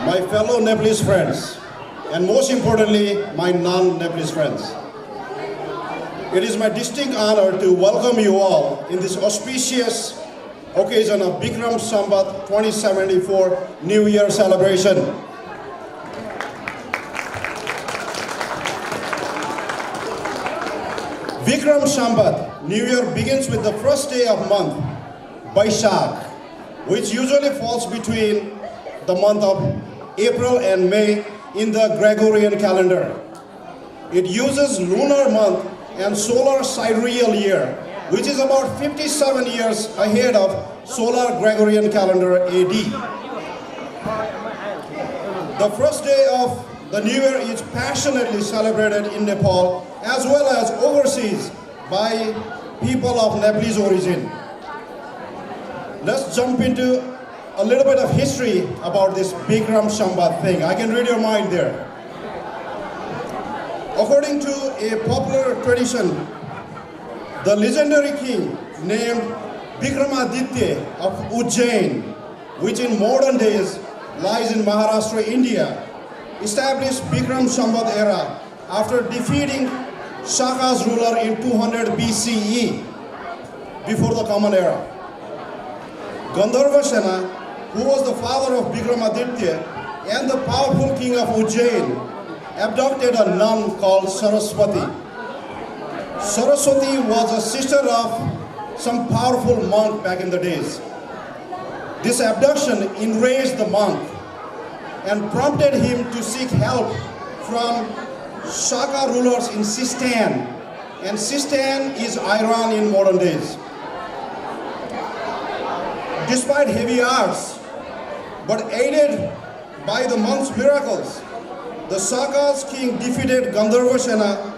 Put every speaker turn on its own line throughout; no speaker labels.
my fellow Nepalese friends, and most importantly, my non-Nepalese friends. It is my distinct honor to welcome you all in this auspicious occasion of Bikram Sambat 2074 New Year celebration. Bikram Sambat, New Year, begins with the first day of month, Baishakh, which usually falls between the month of April and May in the Gregorian calendar. It uses lunar month and solar sidereal year, which is about 57 years ahead of solar Gregorian calendar AD. The first day of the New Year is passionately celebrated in Nepal as well as overseas by people of Nepalese origin. Let's jump into a little bit of history about this Bikram Sambat thing. I can read your mind there. According to a popular tradition, the legendary king named Vikramaditya of Ujjain, which in modern days lies in Maharashtra, India, established Bikram Sambat era after defeating Shaka's ruler in 200 BCE, before the Common Era. Gandharva Sena, who was the father of Vikramaditya and the powerful king of Ujjain, abducted a nun called Saraswati. Saraswati was a sister of some powerful monk back in the days. This abduction enraged the monk and prompted him to seek help from Shaka rulers in Sistan, and Sistan is Iran in modern days. Despite heavy odds, but aided by the monk's miracles, the Shaka's king defeated Gandharva Sena.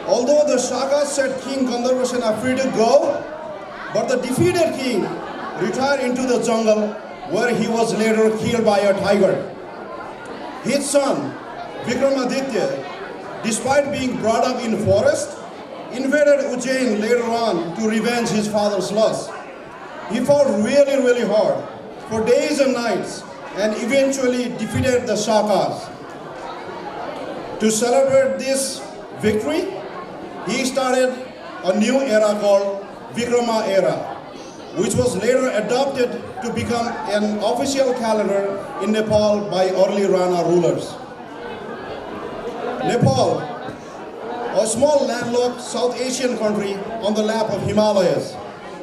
Although the Shakas set King Gandharva Sena free to go, but the defeated king retired into the jungle where he was later killed by a tiger. His son, Vikramaditya, despite being brought up in forest, invaded Ujjain later on to revenge his father's loss. He fought really hard for days and nights and eventually defeated the Shakas. To celebrate this victory, he started a new era called Vikrama era, which was later adopted to become an official calendar in Nepal by early Rana rulers. Nepal, a small landlocked South Asian country on the lap of Himalayas,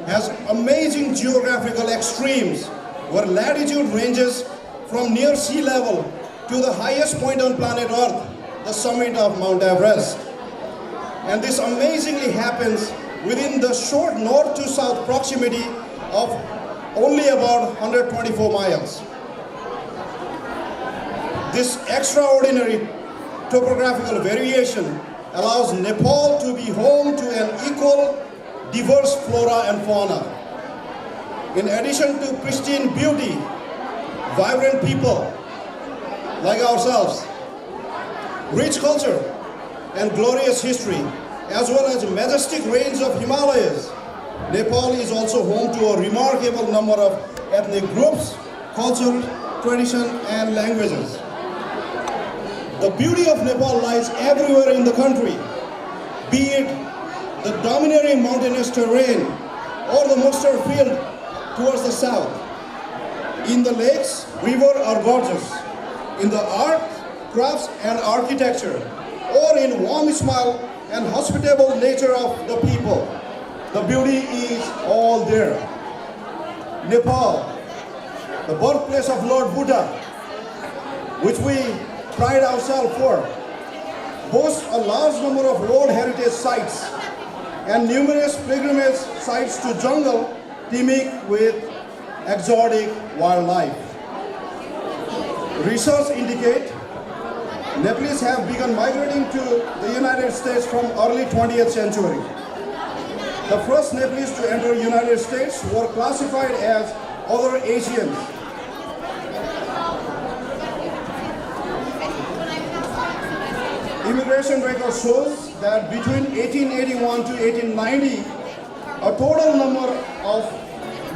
has amazing geographical extremes where latitude ranges from near sea level to the highest point on planet Earth, the summit of Mount Everest. And this amazingly happens within the short north to south proximity of only about 124 miles. This extraordinary topographical variation allows Nepal to be home to an equal, diverse flora and fauna. In addition to pristine beauty, vibrant people like ourselves, rich culture and glorious history, as well as majestic range of Himalayas, Nepal is also home to a remarkable number of ethnic groups, culture, tradition, and languages. The beauty of Nepal lies everywhere in the country, be it the dominating mountainous terrain or the mustard field towards the south. In the lakes, rivers are gorgeous. In the art, crafts, and architecture, or in warm smile and hospitable nature of the people, the beauty is all there. Nepal, the birthplace of Lord Buddha, which we pride ourselves for, boasts a large number of World Heritage Sites and numerous pilgrimage sites to jungle teeming with exotic wildlife. Research indicate Nepalese have begun migrating to the United States from early 20th century. The first Nepalese to enter United States were classified as other Asians. Immigration record shows that between 1881 to 1890, a total number of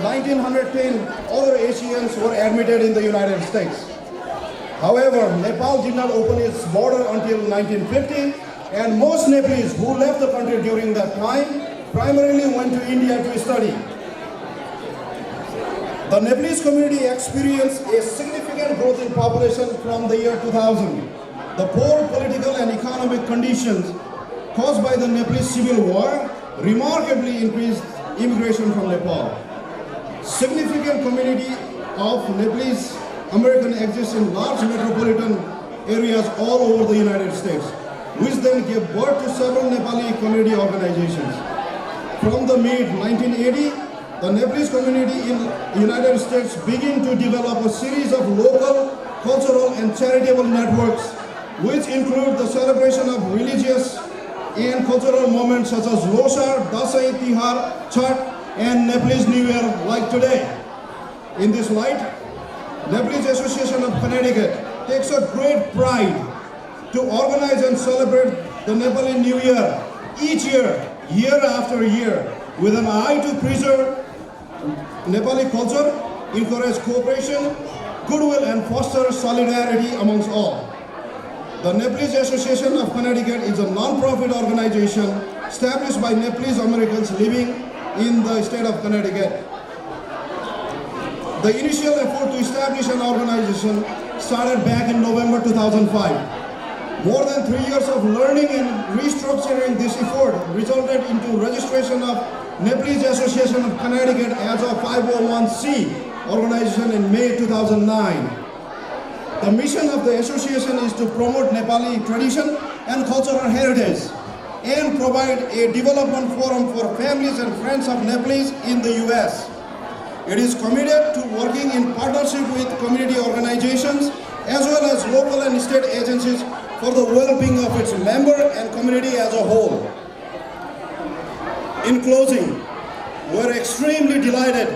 1,910 other Asians were admitted in the United States. However, Nepal did not open its border until 1950, and most Nepalese who left the country during that time primarily went to India to study. The Nepalese community experienced a significant growth in population from the year 2000. The poor political and economic conditions caused by the Nepalese civil war remarkably increased immigration from Nepal. Significant community of Nepalese American exists in large metropolitan areas all over the United States, which then gave birth to several Nepali community organizations. From the mid-1980s, the Nepalese community in the United States began to develop a series of local, cultural, and charitable networks, which include the celebration of religious and cultural moments such as Losar, Dasai, Tihar, Chhat, and Nepalese New Year like today. In this light, Nepalese Association of Connecticut takes a great pride to organize and celebrate the Nepali New Year each year, year after year, with an eye to preserve Nepali culture, encourage cooperation, goodwill, and foster solidarity amongst all. The Nepalese Association of Connecticut is a non-profit organization established by Nepalese Americans living in the state of Connecticut. The initial effort to establish an organization started back in November 2005. More than 3 years of learning and restructuring this effort resulted into registration of Nepalese Association of Connecticut as a 501c organization in May 2009. The mission of the association is to promote Nepali tradition and cultural heritage and provide a development forum for families and friends of Nepalese in the US. It is committed to working in partnership with community organizations as well as local and state agencies for the well-being of its member and community as a whole. In closing, we're extremely delighted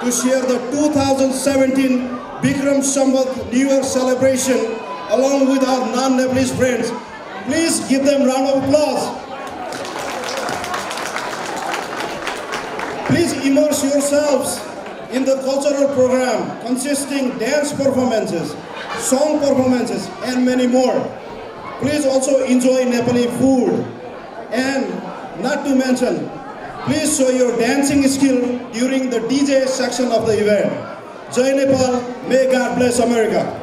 to share the 2017 Bikram Samvat New Year celebration along with our non-Nepalese friends. Please give them a round of applause. Please immerse yourselves in the cultural program consisting dance performances, song performances, and many more. Please also enjoy Nepali food. And not to mention, please show your dancing skill during the DJ section of the event. Jai Nepal, may God bless America.